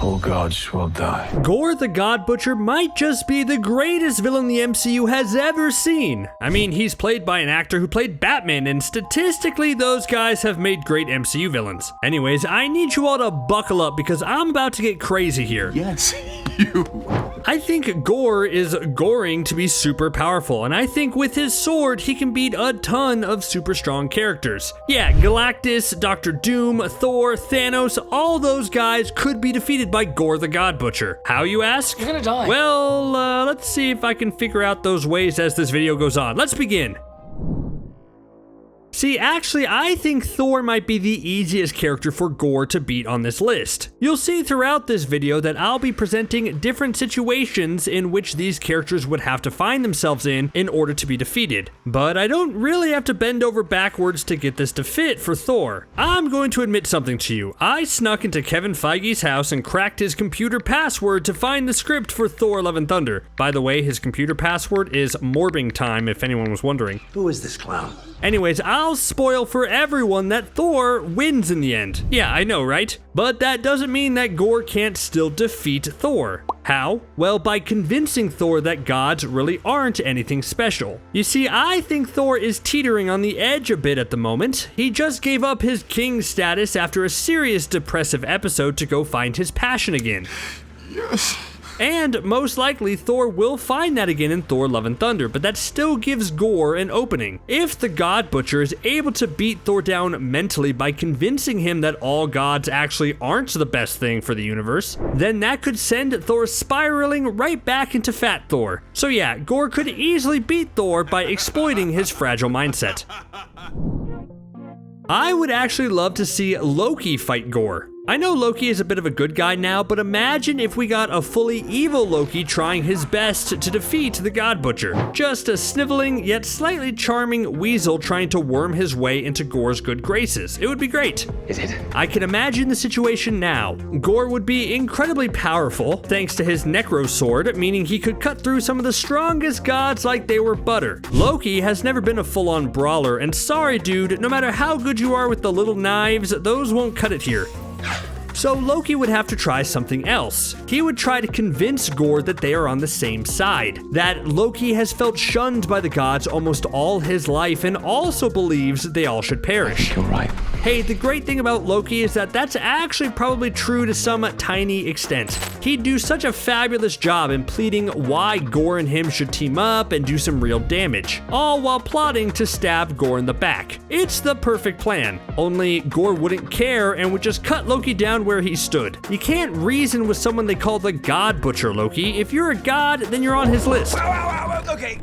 all gods will die. Gorr the God Butcher might just be the greatest villain the MCU has ever seen. I mean, he's played by an actor who played Batman, and statistically, those guys have made great MCU villains. Anyways, I need you all to buckle up because I'm about to get crazy here. Yes, you. I think Gorr is goring to be super powerful, and I think with his sword, he can beat a ton of super strong characters. Yeah, Galactus, Dr. Doom, Thor, Thanos, all those guys could be defeated by Gorr the God Butcher. How, you ask? You're gonna die. Well, let's see if I can figure out those ways as this video goes on. Let's begin. See, actually, I think Thor might be the easiest character for Gorr to beat on this list. You'll see throughout this video that I'll be presenting different situations in which these characters would have to find themselves in order to be defeated. But I don't really have to bend over backwards to get this to fit for Thor. I'm going to admit something to you. I snuck into Kevin Feige's house and cracked his computer password to find the script for Thor Love and Thunder. By the way, his computer password is morbing time, if anyone was wondering. Who is this clown? Anyways, I'll spoil for everyone that Thor wins in the end. Yeah, I know, right? But that doesn't mean that Gorr can't still defeat Thor. How? Well, by convincing Thor that gods really aren't anything special. You see, I think Thor is teetering on the edge a bit at the moment. He just gave up his king status after a serious depressive episode to go find his passion again. Yes. And most likely, Thor will find that again in Thor Love and Thunder, but that still gives Gorr an opening. If the God Butcher is able to beat Thor down mentally by convincing him that all gods actually aren't the best thing for the universe, then that could send Thor spiraling right back into Fat Thor. So yeah, Gorr could easily beat Thor by exploiting his fragile mindset. I would actually love to see Loki fight Gorr. I know Loki is a bit of a good guy now, but imagine if we got a fully evil Loki trying his best to defeat the God Butcher. Just a sniveling yet slightly charming weasel trying to worm his way into Gorr's good graces. It would be great. Is it? I can imagine the situation now. Gorr would be incredibly powerful thanks to his necro sword, meaning he could cut through some of the strongest gods like they were butter. Loki has never been a full-on brawler, and sorry dude, no matter how good you are with the little knives, those won't cut it here. So Loki would have to try something else. He would try to convince Gorr that they are on the same side, that Loki has felt shunned by the gods almost all his life and also believes they all should perish. You're right. Hey, the great thing about Loki is that that's actually probably true to some tiny extent. He'd do such a fabulous job in pleading why Gorr and him should team up and do some real damage, all while plotting to stab Gorr in the back. It's the perfect plan, only Gorr wouldn't care and would just cut Loki down where he stood. You can't reason with someone they call the God Butcher, Loki. If you're a god, then you're on his list. Okay.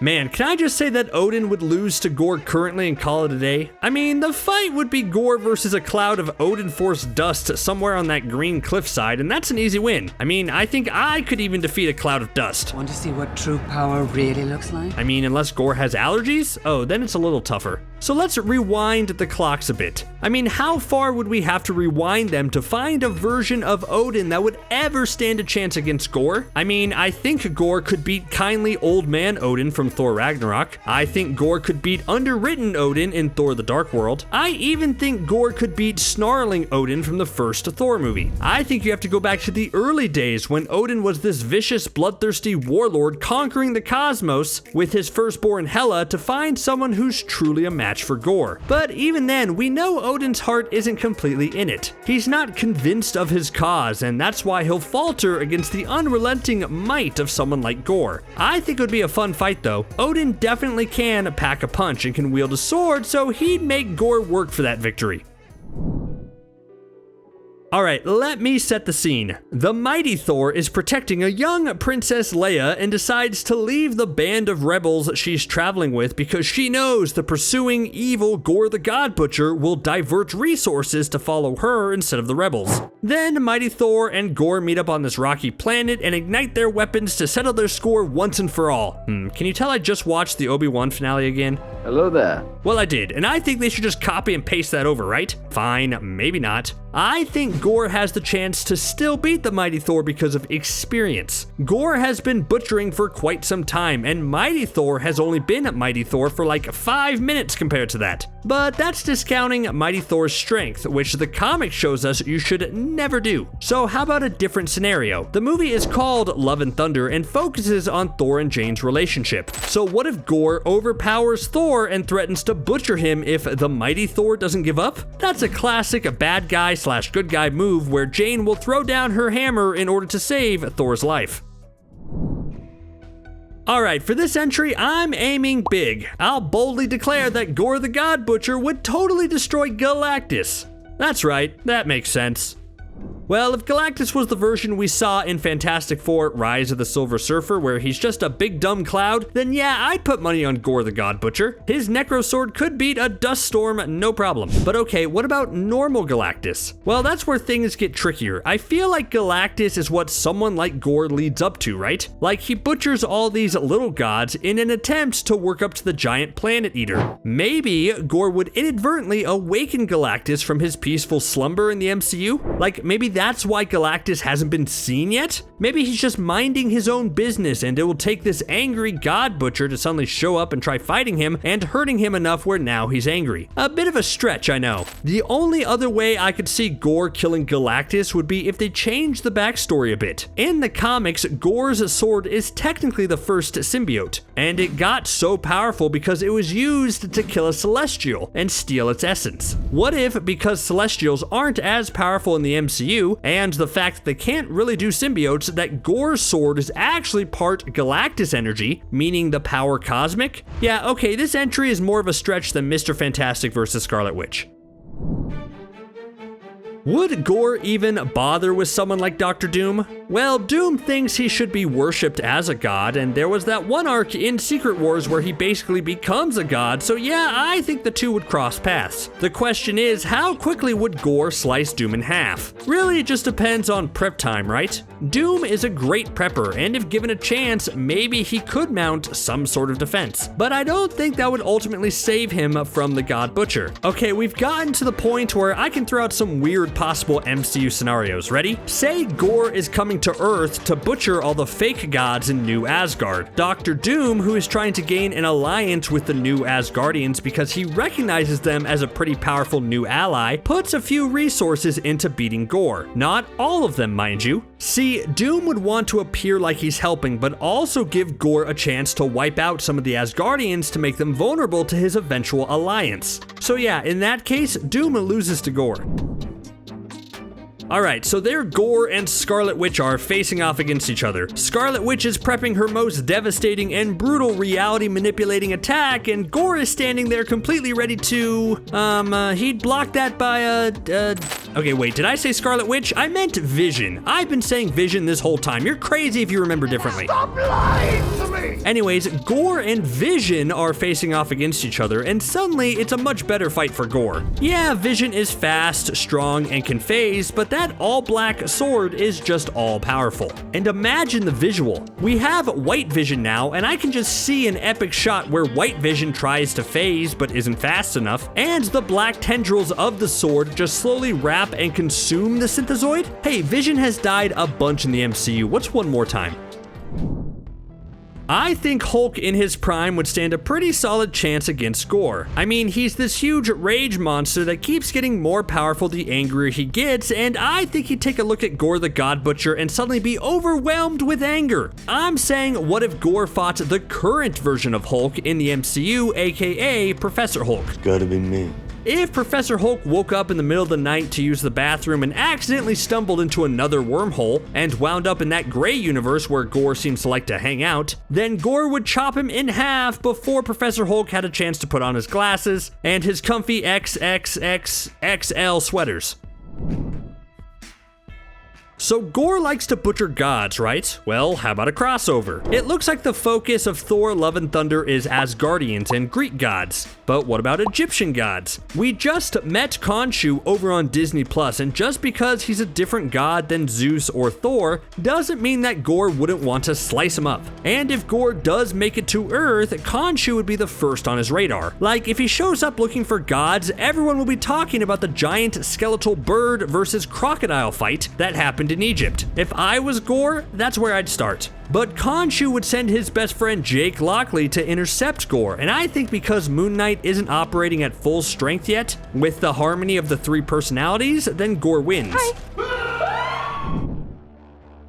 Man, can I just say that Odin would lose to Gorr currently and call it a day? I mean, the fight would be Gorr versus a cloud of Odin-forced dust somewhere on that green cliffside, and that's an easy win. I mean, I think I could even defeat a cloud of dust. Want to see what true power really looks like? I mean, unless Gorr has allergies? Oh, then it's a little tougher. So let's rewind the clocks a bit. I mean, how far would we have to rewind them to find a version of Odin that would ever stand a chance against Gorr? I mean, I think Gorr could beat kindly old man Odin from Thor Ragnarok. I think Gorr could beat underwritten Odin in Thor the Dark World. I even think Gorr could beat snarling Odin from the first Thor movie. I think you have to go back to the early days when Odin was this vicious, bloodthirsty warlord conquering the cosmos with his firstborn Hela to find someone who's truly a match for Gorr. But even then, we know Odin's heart isn't completely in it. He's not convinced of his cause, and that's why he'll falter against the unrelenting might of someone like Gorr. I think it would be a fun fight though. Odin definitely can pack a punch and can wield a sword, so he'd make Gorr work for that victory. Alright, let me set the scene. The Mighty Thor is protecting a young Princess Leia and decides to leave the band of rebels she's traveling with because she knows the pursuing evil Gorr the God Butcher will divert resources to follow her instead of the rebels. Then Mighty Thor and Gorr meet up on this rocky planet and ignite their weapons to settle their score once and for all. Can you tell I just watched the Obi-Wan finale again? Hello there. Well, I did, and I think they should just copy and paste that over, right? Fine, maybe not. I think Gorr has the chance to still beat the Mighty Thor because of experience. Gorr has been butchering for quite some time, and Mighty Thor has only been at Mighty Thor for like 5 minutes compared to that. But that's discounting Mighty Thor's strength, which the comic shows us you should never do. So how about a different scenario? The movie is called Love and Thunder and focuses on Thor and Jane's relationship. So what if Gorr overpowers Thor and threatens to butcher him if the Mighty Thor doesn't give up? That's a classic bad guy / good guy move where Jane will throw down her hammer in order to save Thor's life. Alright, for this entry, I'm aiming big. I'll boldly declare that Gorr the God Butcher would totally destroy Galactus. That's right, that makes sense. Well, if Galactus was the version we saw in Fantastic Four: Rise of the Silver Surfer, where he's just a big dumb cloud, then yeah, I'd put money on Gorr the God Butcher. His Necro Sword could beat a dust storm, no problem. But okay, what about normal Galactus? Well, that's where things get trickier. I feel like Galactus is what someone like Gorr leads up to, right? Like he butchers all these little gods in an attempt to work up to the giant planet eater. Maybe Gorr would inadvertently awaken Galactus from his peaceful slumber in the MCU? Like maybe that's why Galactus hasn't been seen yet? Maybe he's just minding his own business and it will take this angry God Butcher to suddenly show up and try fighting him and hurting him enough where now he's angry. A bit of a stretch, I know. The only other way I could see Gorr killing Galactus would be if they changed the backstory a bit. In the comics, Gorr's sword is technically the first symbiote, and it got so powerful because it was used to kill a Celestial and steal its essence. What if, because Celestials aren't as powerful in the MCU, and the fact that they can't really do symbiotes, that Gorr's sword is actually part Galactus energy, meaning the power cosmic? Yeah, okay, this entry is more of a stretch than Mr. Fantastic versus Scarlet Witch. Would Gorr even bother with someone like Dr. Doom? Well, Doom thinks he should be worshipped as a god, and there was that one arc in Secret Wars where he basically becomes a god, so yeah, I think the two would cross paths. The question is, how quickly would Gorr slice Doom in half? Really, it just depends on prep time, right? Doom is a great prepper, and if given a chance, maybe he could mount some sort of defense. But I don't think that would ultimately save him from the God Butcher. Okay, we've gotten to the point where I can throw out some weird possible MCU scenarios. Ready? Say Gorr is coming to Earth to butcher all the fake gods in New Asgard. Dr. Doom, who is trying to gain an alliance with the new Asgardians because he recognizes them as a pretty powerful new ally, puts a few resources into beating Gorr. Not all of them, mind you. See, Doom would want to appear like he's helping, but also give Gorr a chance to wipe out some of the Asgardians to make them vulnerable to his eventual alliance. So yeah, in that case, Doom loses to Gorr. Alright, so there Gorr and Scarlet Witch are facing off against each other. Scarlet Witch is prepping her most devastating and brutal reality manipulating attack, and Gorr is standing there completely ready to, he'd block that by okay, wait, did I say Scarlet Witch? I meant Vision. I've been saying Vision this whole time. You're crazy if you remember differently. Stop lying to me! Anyways, Gorr and Vision are facing off against each other, and suddenly it's a much better fight for Gorr. Yeah, Vision is fast, strong, and can phase, but that all-black sword is just all-powerful. And imagine the visual. We have White Vision now, and I can just see an epic shot where White Vision tries to phase but isn't fast enough, and the black tendrils of the sword just slowly wrap and consume the synthezoid? Hey, Vision has died a bunch in the MCU. What's one more time? I think Hulk in his prime would stand a pretty solid chance against Gorr. I mean, he's this huge rage monster that keeps getting more powerful the angrier he gets, and I think he'd take a look at Gorr the God Butcher and suddenly be overwhelmed with anger. I'm saying, what if Gorr fought the current version of Hulk in the MCU, aka Professor Hulk? It's gotta be me. If Professor Hulk woke up in the middle of the night to use the bathroom and accidentally stumbled into another wormhole and wound up in that gray universe where Gorr seems to like to hang out, then Gorr would chop him in half before Professor Hulk had a chance to put on his glasses and his comfy XXXXL sweaters. So Gorr likes to butcher gods, right? Well, how about a crossover? It looks like the focus of Thor Love and Thunder is Asgardians and Greek gods. But what about Egyptian gods? We just met Khonshu over on Disney Plus, and just because he's a different god than Zeus or Thor doesn't mean that Gorr wouldn't want to slice him up. And if Gorr does make it to Earth, Khonshu would be the first on his radar. Like, if he shows up looking for gods, everyone will be talking about the giant skeletal bird versus crocodile fight that happened in Egypt. If I was Gorr, that's where I'd start. But Khonshu would send his best friend Jake Lockley to intercept Gorr, and I think because Moon Knight isn't operating at full strength yet, with the harmony of the three personalities, then Gorr wins.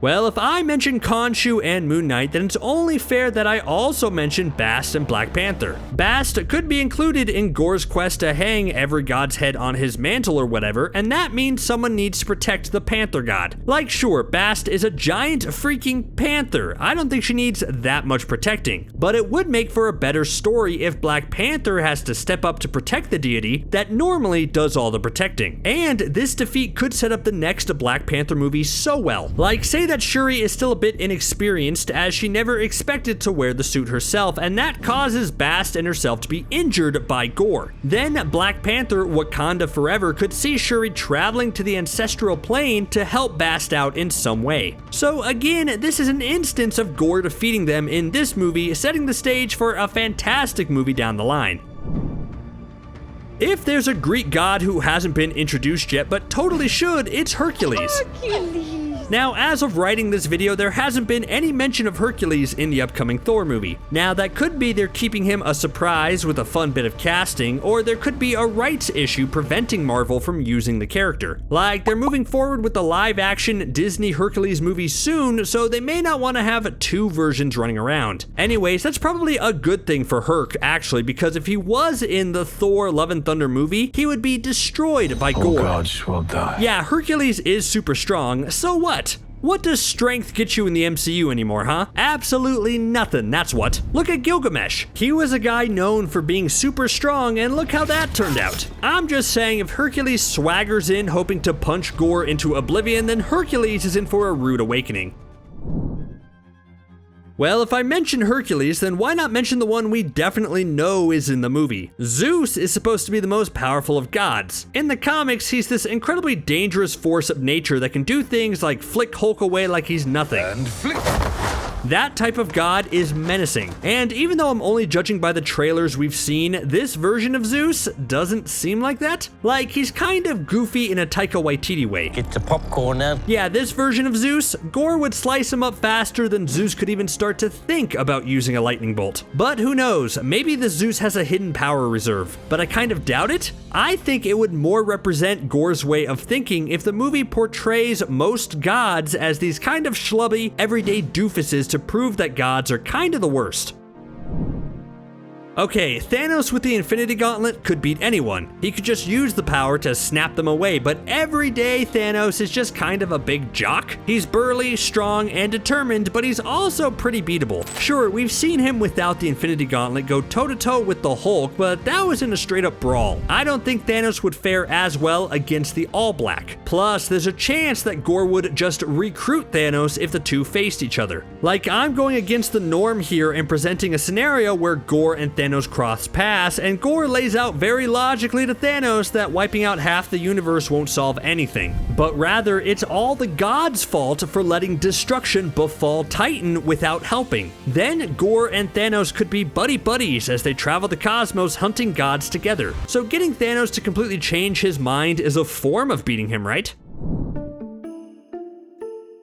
Well, if I mention Khonshu and Moon Knight, then it's only fair that I also mention Bast and Black Panther. Bast could be included in Gorr's quest to hang every god's head on his mantle or whatever, and that means someone needs to protect the Panther god. Like, sure, Bast is a giant freaking panther. I don't think she needs that much protecting, but it would make for a better story if Black Panther has to step up to protect the deity that normally does all the protecting. And this defeat could set up the next Black Panther movie so well. Like, say that Shuri is still a bit inexperienced as she never expected to wear the suit herself, and that causes Bast and herself to be injured by Gorr. Then Black Panther Wakanda Forever could see Shuri traveling to the ancestral plane to help Bast out in some way. So again, this is an instance of Gorr defeating them in this movie, setting the stage for a fantastic movie down the line. If there's a Greek god who hasn't been introduced yet but totally should, it's Hercules. Now, as of writing this video, there hasn't been any mention of Hercules in the upcoming Thor movie. Now, that could be they're keeping him a surprise with a fun bit of casting, or there could be a rights issue preventing Marvel from using the character. Like, they're moving forward with the live-action Disney Hercules movie soon, so they may not want to have two versions running around. Anyways, that's probably a good thing for Herc, actually, because if he was in the Thor Love and Thunder movie, he would be destroyed by Gorr. All gods will die. Yeah, Hercules is super strong, so what? What does strength get you in the MCU anymore, huh? Absolutely nothing, that's what. Look at Gilgamesh. He was a guy known for being super strong, and look how that turned out. I'm just saying, if Hercules swaggers in hoping to punch Gorr into oblivion, then Hercules is in for a rude awakening. Well, if I mention Hercules, then why not mention the one we definitely know is in the movie? Zeus is supposed to be the most powerful of gods. In the comics, he's this incredibly dangerous force of nature that can do things like flick Hulk away like he's nothing. And flick. That type of god is menacing, and even though I'm only judging by the trailers we've seen, this version of Zeus doesn't seem like that. Like, he's kind of goofy in a Taika Waititi way. Get the popcorn now. Yeah, this version of Zeus, Gorr would slice him up faster than Zeus could even start to think about using a lightning bolt. But who knows, maybe the Zeus has a hidden power reserve, but I kind of doubt it. I think it would more represent Gorr's way of thinking if the movie portrays most gods as these kind of schlubby, everyday doofuses to prove that gods are kind of the worst. Okay, Thanos with the Infinity Gauntlet could beat anyone. He could just use the power to snap them away, but everyday Thanos is just kind of a big jock. He's burly, strong, and determined, but he's also pretty beatable. Sure, we've seen him without the Infinity Gauntlet go toe-to-toe with the Hulk, but that was in a straight-up brawl. I don't think Thanos would fare as well against the All Black. Plus, there's a chance that Gorr would just recruit Thanos if the two faced each other. Like, I'm going against the norm here and presenting a scenario where Gorr and Thanos cross paths, and Gorr lays out very logically to Thanos that wiping out half the universe won't solve anything, but rather it's all the gods' fault for letting destruction befall Titan without helping. Then Gorr and Thanos could be buddy-buddies as they travel the cosmos hunting gods together. So getting Thanos to completely change his mind is a form of beating him, right?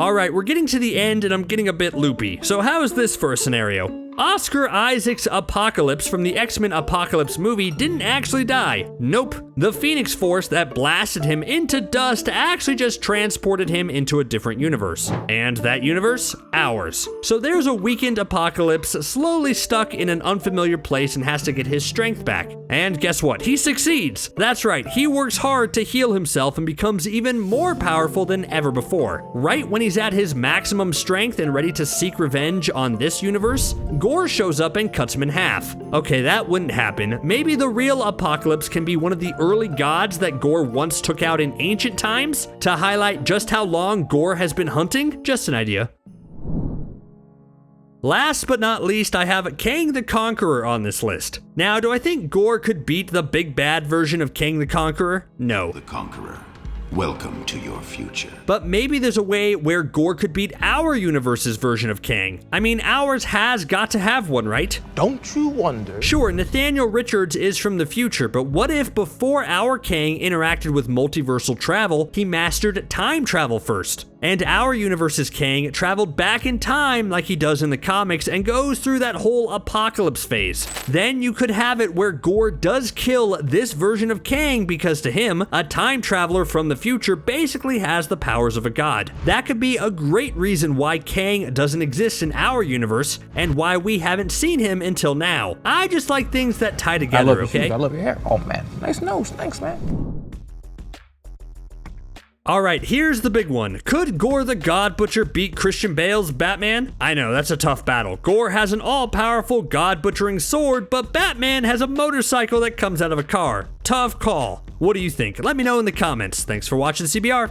Alright, we're getting to the end and I'm getting a bit loopy. So how is this for a scenario? Oscar Isaac's Apocalypse from the X-Men Apocalypse movie didn't actually die. Nope. The Phoenix Force that blasted him into dust actually just transported him into a different universe. And that universe? Ours. So there's a weakened Apocalypse slowly stuck in an unfamiliar place and has to get his strength back. And guess what? He succeeds. That's right, he works hard to heal himself and becomes even more powerful than ever before. Right when he's at his maximum strength and ready to seek revenge on this universe, Gorr shows up and cuts him in half. Okay, that wouldn't happen. Maybe the real Apocalypse can be one of the early gods that Gorr once took out in ancient times to highlight just how long Gorr has been hunting? Just an idea. Last but not least, I have Kang the Conqueror on this list. Now, do I think Gorr could beat the big bad version of Kang the Conqueror? No. The Conqueror, welcome to your future. But maybe there's a way where Gorr could beat our universe's version of Kang. I mean, ours has got to have one, right? Don't you wonder? Sure, Nathaniel Richards is from the future, but what if before our Kang interacted with multiversal travel, he mastered time travel first? And our universe's Kang traveled back in time like he does in the comics and goes through that whole apocalypse phase. Then you could have it where Gorr does kill this version of Kang because to him, a time traveler from the future basically has the powers of a god. That could be a great reason why Kang doesn't exist in our universe and why we haven't seen him until now. I just like things that tie together, okay? I love your hair. Oh man, nice nose. Thanks, man. Alright, here's the big one. Could Gorr the God Butcher beat Christian Bale's Batman? I know, that's a tough battle. Gorr has an all-powerful god-butchering sword, but Batman has a motorcycle that comes out of a car. Tough call. What do you think? Let me know in the comments. Thanks for watching CBR.